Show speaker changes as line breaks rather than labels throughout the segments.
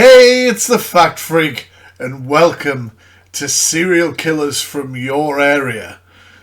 Hey, it's the Fact Freak, and welcome to Serial Killers from Your Area.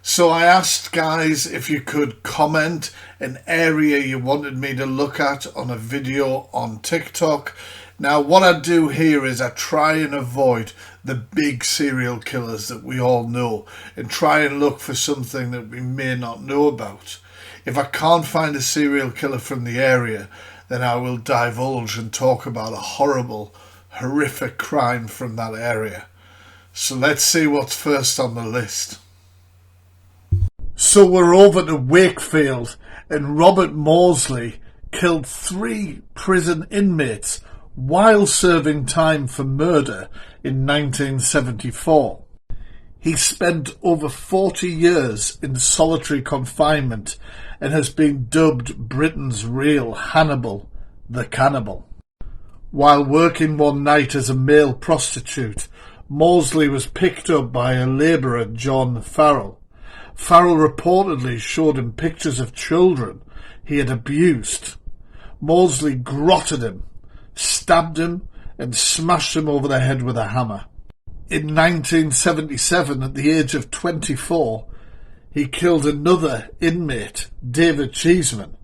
So I asked guys if you could comment an area you wanted me to look at on a video on TikTok. Now what I do here is I try and avoid the big serial killers that we all know and try and look for something that we may not know about. If I can't find a serial killer from the area, then I will divulge and talk about a horrible, horrific crime from that area. So let's see what's first on the list. So we're over to Wakefield, and Robert Mosley killed 3 prison inmates while serving time for murder in 1974. He spent over 40 years in solitary confinement and has been dubbed Britain's real Hannibal the Cannibal. While working one night as a male prostitute, Mosley was picked up by a labourer, John Farrell. Farrell reportedly showed him pictures of children he had abused. Mosley grotted him, stabbed him, and smashed him over the head with a hammer. In 1977, at the age of 24, he killed another inmate, David Cheeseman.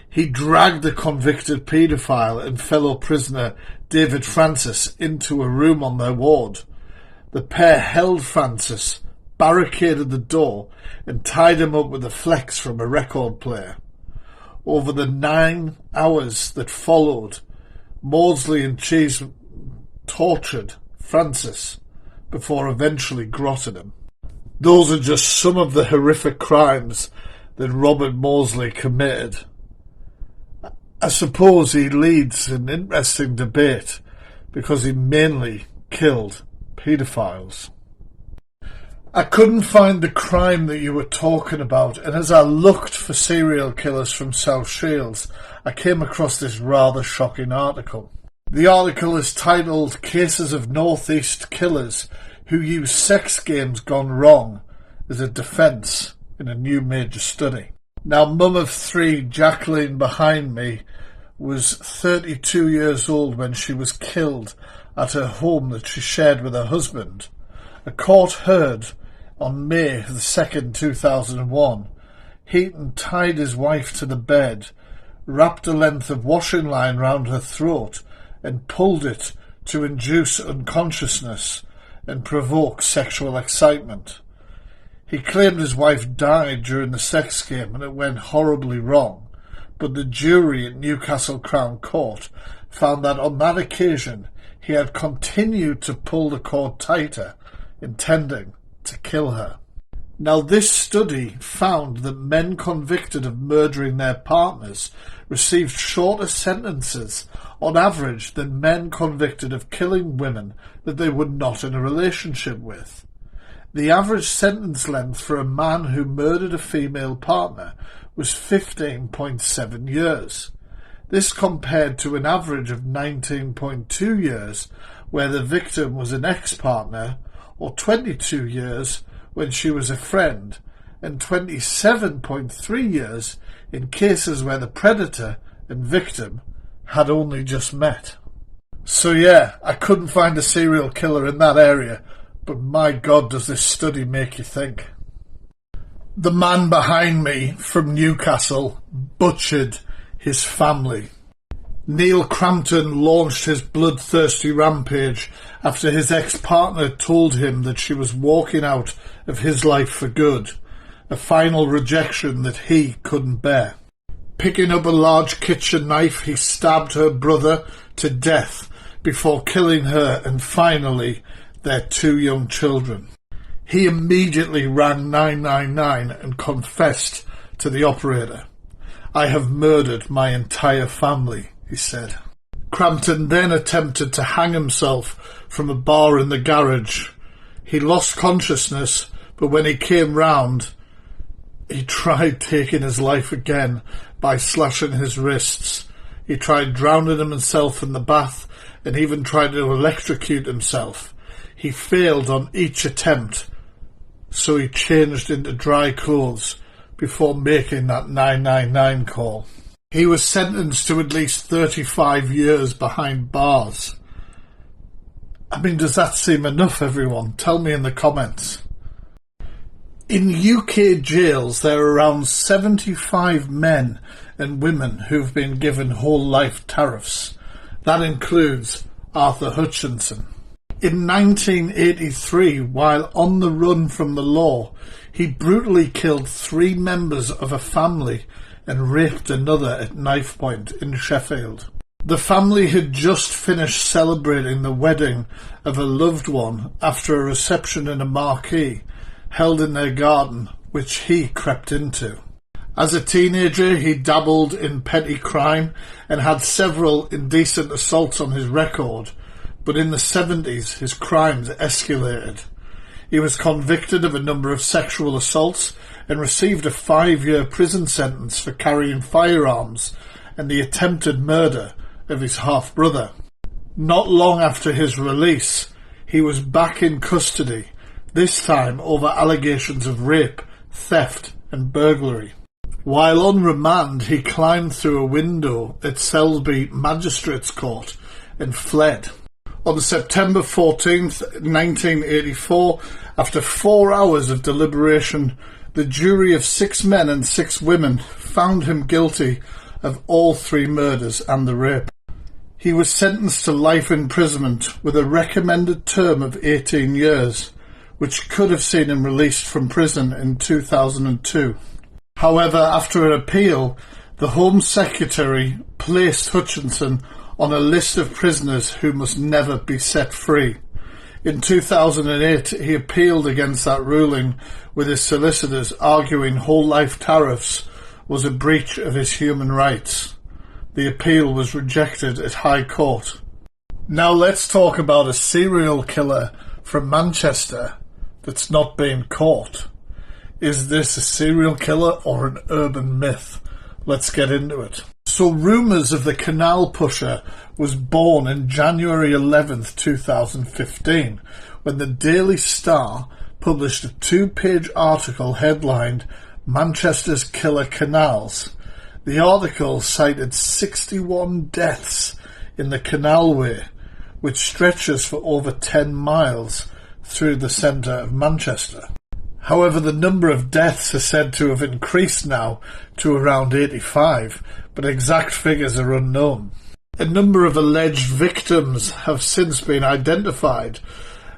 He dragged the convicted paedophile and fellow prisoner David Francis into a room on their ward. The pair held Francis, barricaded the door, and tied him up with a flex from a record player. Over the 9 hours that followed, Mosley and Cheeseman tortured Francis before eventually grotted him. Those are just some of the horrific crimes that Robert Mosley committed. I suppose he leads an interesting debate because he mainly killed paedophiles. I couldn't find the crime that you were talking about, and as I looked for serial killers from South Shields, I came across this rather shocking article. The article is titled "Cases of Northeast Killers Who Use Sex Games Gone Wrong as a Defence in a New Major Study." Now, mum of 3, Jacqueline behind me, was 32 years old when she was killed at her home that she shared with her husband. A court heard on May the 2nd, 2001, Heaton tied his wife to the bed, wrapped a length of washing line round her throat and pulled it to induce unconsciousness and provoke sexual excitement. He claimed his wife died during the sex game and it went horribly wrong, but the jury at Newcastle Crown Court found that on that occasion he had continued to pull the cord tighter, intending to kill her. Now, this study found that men convicted of murdering their partners received shorter sentences on average than men convicted of killing women that they were not in a relationship with. The average sentence length for a man who murdered a female partner was 15.7 years. This compared to an average of 19.2 years where the victim was an ex-partner, or 22 years when she was a friend, and 27.3 years in cases where the predator and victim had only just met. So yeah, I couldn't find a serial killer in that area, but my God, does this study make you think. The man behind me from Newcastle butchered his family. Neil Crampton launched his bloodthirsty rampage after his ex-partner told him that she was walking out of his life for good, a final rejection that he couldn't bear. Picking up a large kitchen knife, he stabbed her brother to death before killing her and finally their 2 young children. He immediately rang 999 and confessed to the operator. "I have murdered my entire family," he said. Crampton then attempted to hang himself from a bar in the garage. He lost consciousness, but when he came round, he tried taking his life again by slashing his wrists. He tried drowning himself in the bath and even tried to electrocute himself. He failed on each attempt, so he changed into dry clothes before making that 999 call. He was sentenced to at least 35 years behind bars. I mean, does that seem enough, everyone? Tell me in the comments. In UK jails, there are around 75 men and women who've been given whole life tariffs. That includes Arthur Hutchinson. In 1983, while on the run from the law, he brutally killed 3 members of a family and raped another at knife point in Sheffield. The family had just finished celebrating the wedding of a loved one after a reception in a marquee held in their garden, which he crept into. As a teenager, he dabbled in petty crime and had several indecent assaults on his record, but in the 70s his crimes escalated. He was convicted of a number of sexual assaults and received a 5-year prison sentence for carrying firearms and the attempted murder of his half-brother. Not long after his release, he was back in custody, this time over allegations of rape, theft and burglary. While on remand, he climbed through a window at Selsby Magistrates Court and fled. On September 14th, 1984, after 4 hours of deliberation, the jury of 6 men and 6 women found him guilty of all 3 murders and the rape. He was sentenced to life imprisonment with a recommended term of 18 years, which could have seen him released from prison in 2002. However, after an appeal, the Home Secretary placed Hutchinson on a list of prisoners who must never be set free. In 2008, he appealed against that ruling, with his solicitors arguing whole life tariffs was a breach of his human rights. The appeal was rejected at High Court. Now let's talk about a serial killer from Manchester that's not being caught. Is this a serial killer or an urban myth? Let's get into it. So rumours of the Canal Pusher was born in January 11th, 2015, when the Daily Star published a 2-page article headlined "Manchester's Killer Canals." The article cited 61 deaths in the canalway, which stretches for over 10 miles through the centre of Manchester. However, the number of deaths is said to have increased now to around 85, but exact figures are unknown. A number of alleged victims have since been identified.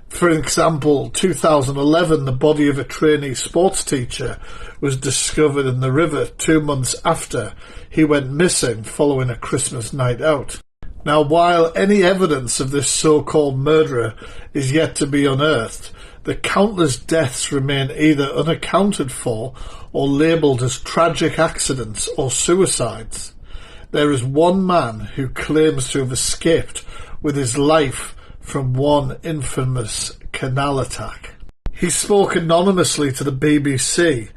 For example, 2011, the body of a trainee sports teacher was discovered in the river 2 months after he went missing following a Christmas night out. Now, while any evidence of this so-called murderer is yet to be unearthed, the countless deaths remain either unaccounted for or labelled as tragic accidents or suicides. There is one man who claims to have escaped with his life from one infamous canal attack. He spoke anonymously to the BBC,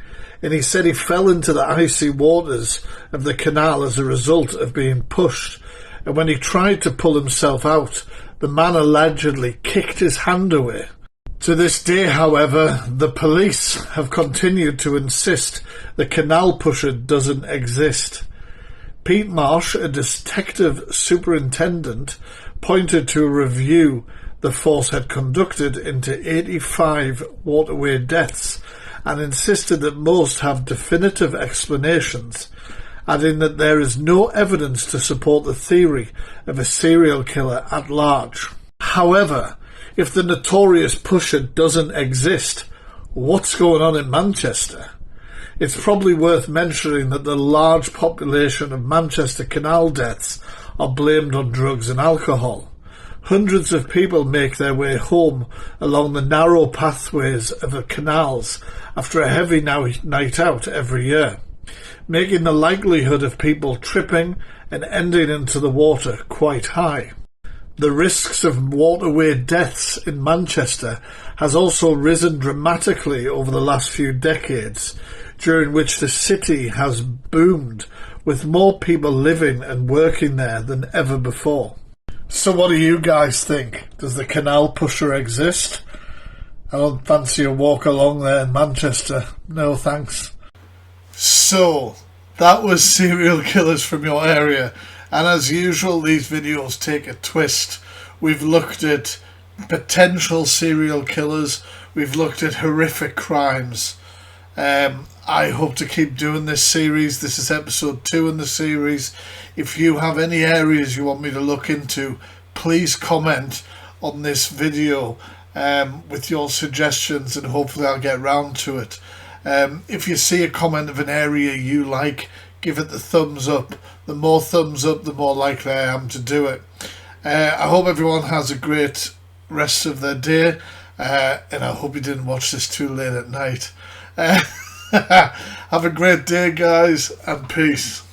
and he said he fell into the icy waters of the canal as a result of being pushed, and when he tried to pull himself out, the man allegedly kicked his hand away. To this day, however, the police have continued to insist the Canal Pusher doesn't exist. Pete Marsh, a detective superintendent, pointed to a review the force had conducted into 85 waterway deaths and insisted that most have definitive explanations, adding that there is no evidence to support the theory of a serial killer at large. However, if the notorious pusher doesn't exist, what's going on in Manchester? It's probably worth mentioning that the large population of Manchester canal deaths are blamed on drugs and alcohol. Hundreds of people make their way home along the narrow pathways of the canals after a heavy night out every year, making the likelihood of people tripping and ending into the water quite high. The risks of waterway deaths in Manchester has also risen dramatically over the last few decades, during which the city has boomed, with more people living and working there than ever before. So what do you guys think? Does the Canal Pusher exist? I don't fancy a walk along there in Manchester. No thanks. So, that was serial killers from your area. And as usual, these videos take a twist. We've looked at potential serial killers. We've looked at horrific crimes. I hope to keep doing this series. This is episode 2 in the series. If you have any areas you want me to look into, please comment on this video with your suggestions, and hopefully I'll get round to it. If you see a comment of an area you like, give it the thumbs up. The more thumbs up, the more likely I am to do it. I hope everyone has a great rest of their day, and I hope you didn't watch this too late at night. Have a great day, guys, and peace.